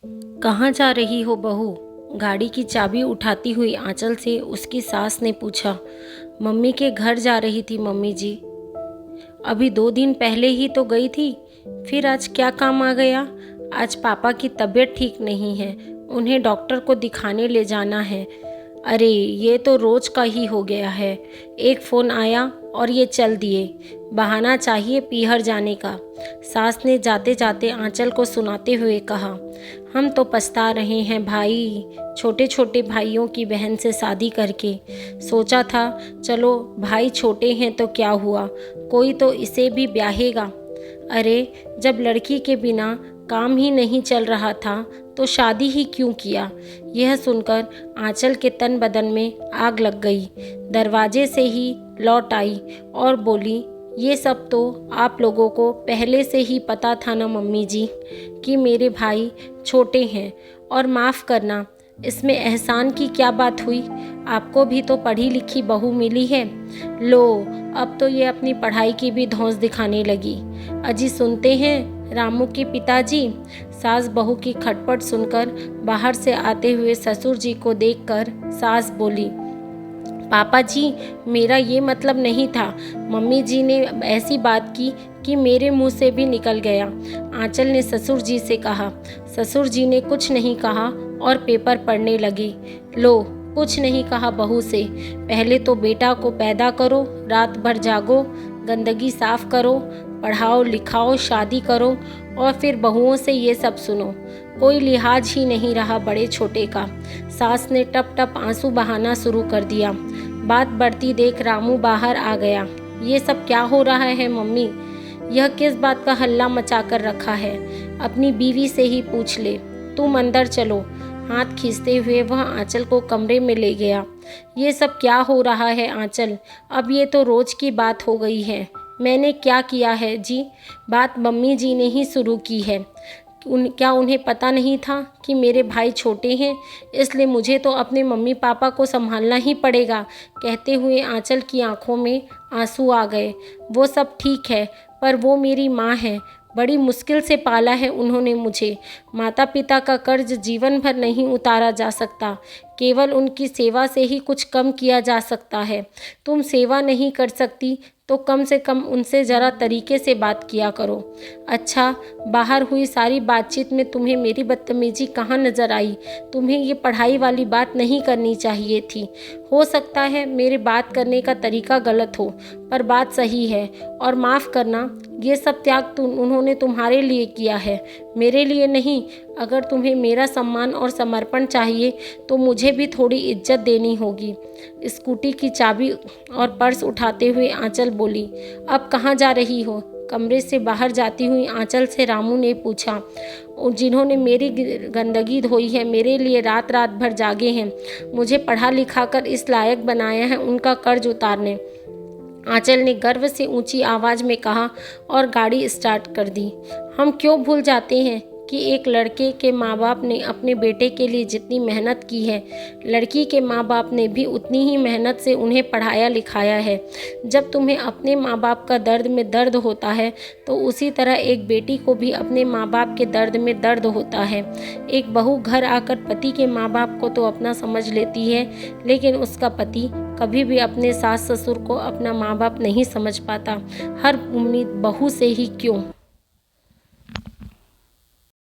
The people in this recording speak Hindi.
कहाँ जा रही हो बहू? गाड़ी की चाबी उठाती हुई आंचल से उसकी सास ने पूछा। मम्मी के घर जा रही थी मम्मी जी। अभी 2 दिन पहले ही तो गई थी, फिर आज क्या काम आ गया? आज पापा की तबीयत ठीक नहीं है, उन्हें डॉक्टर को दिखाने ले जाना है। अरे ये तो रोज का ही हो गया है। एक फ़ोन आया और ये चल दिए। बहाना चाहिए पीहर जाने का। सास ने जाते जाते आंचल को सुनाते हुए कहा। हम तो पछता रहे हैं भाई, छोटे छोटे भाइयों की बहन से शादी करके। सोचा था चलो भाई छोटे हैं तो क्या हुआ, कोई तो इसे भी ब्याहेगा। अरे जब लड़की के बिना काम ही नहीं चल रहा था तो शादी ही क्यों किया। यह सुनकर आंचल के तन बदन में आग लग गई। दरवाजे से ही लौट आई और बोली, ये सब तो आप लोगों को पहले से ही पता था ना मम्मी जी, कि मेरे भाई छोटे हैं। और माफ़ करना, इसमें एहसान की क्या बात हुई? आपको भी तो पढ़ी लिखी बहू मिली है। लो, अब तो ये अपनी पढ़ाई की भी धौंस दिखाने लगी। अजी सुनते हैं रामू के पिताजी। सास बहू की खटपट सुनकर बाहर से आते हुए ससुर जी को देखकर सास बोली, पापा जी मेरा ये मतलब नहीं था। मम्मी जी ने ऐसी बात की कि मेरे मुंह से भी निकल गया। आंचल ने ससुर जी से कहा। ससुर जी ने कुछ नहीं कहा और पेपर पढ़ने लगे। लो, कुछ नहीं कहा बहू से। पहले तो बेटा को पैदा करो, रात भर जागो, गंदगी साफ करो, पढ़ाओ लिखाओ, शादी करो और फिर बहुओं से ये सब सुनो। कोई लिहाज ही नहीं रहा बड़े छोटे का। सास ने टप टप आंसू बहाना शुरू कर दिया। बात बढ़ती देख रामू बाहर आ गया। ये सब क्या हो रहा है मम्मी? यह किस बात का हल्ला मचा कर रखा है? अपनी बीवी से ही पूछ ले। तुम अंदर चलो। हाथ खींचते हुए वह आंचल को कमरे में ले गया। ये सब क्या हो रहा है आंचल? अब ये तो रोज की बात हो गई है। मैंने क्या किया है जी? बात मम्मी जी ने ही शुरू की है। क्या उन्हें पता नहीं था कि मेरे भाई छोटे हैं, इसलिए मुझे तो अपने मम्मी पापा को संभालना ही पड़ेगा। कहते हुए आंचल की आंखों में आंसू आ गए। वो सब ठीक है, पर वो मेरी माँ है। बड़ी मुश्किल से पाला है उन्होंने मुझे। माता पिता का कर्ज जीवन भर नहीं उतारा जा सकता, केवल उनकी सेवा से ही कुछ कम किया जा सकता है। तुम सेवा नहीं कर सकती तो कम से कम उनसे ज़रा तरीके से बात किया करो। अच्छा, बाहर हुई सारी बातचीत में तुम्हें मेरी बदतमीजी कहाँ नज़र आई? तुम्हें ये पढ़ाई वाली बात नहीं करनी चाहिए थी। हो सकता है मेरे बात करने का तरीका गलत हो, पर बात सही है। और माफ़ करना, ये सब त्याग उन्होंने तुम्हारे लिए किया है, मेरे लिए नहीं। अगर तुम्हें मेरा सम्मान और समर्पण चाहिए तो मुझे भी थोड़ी इज्जत देनी होगी। स्कूटी की चाबी और पर्स उठाते हुए आंचल बोली, अब कहाँ जा रही हो? कमरे से बाहर जाती हुई आंचल से रामू ने पूछा। जिन्होंने मेरी गंदगी धोई है, मेरे लिए रात रात भर जागे हैं, मुझे पढ़ा लिखा कर इस लायक बनाया है, उनका कर्ज उतारने। आंचल ने गर्व से ऊंची आवाज़ में कहा और गाड़ी स्टार्ट कर दी। हम क्यों भूल जाते हैं कि एक लड़के के माँ बाप ने अपने बेटे के लिए जितनी मेहनत की है, लड़की के माँ बाप ने भी उतनी ही मेहनत से उन्हें पढ़ाया लिखाया है। जब तुम्हें अपने माँ बाप का दर्द में दर्द होता है तो उसी तरह एक बेटी को भी अपने माँ बाप के दर्द में दर्द होता है। एक बहू घर आकर पति के माँ बाप को तो अपना समझ लेती है, लेकिन उसका पति कभी भी अपने सास ससुर को अपना माँ बाप नहीं समझ पाता। हर उम्मीद बहू से ही क्यों?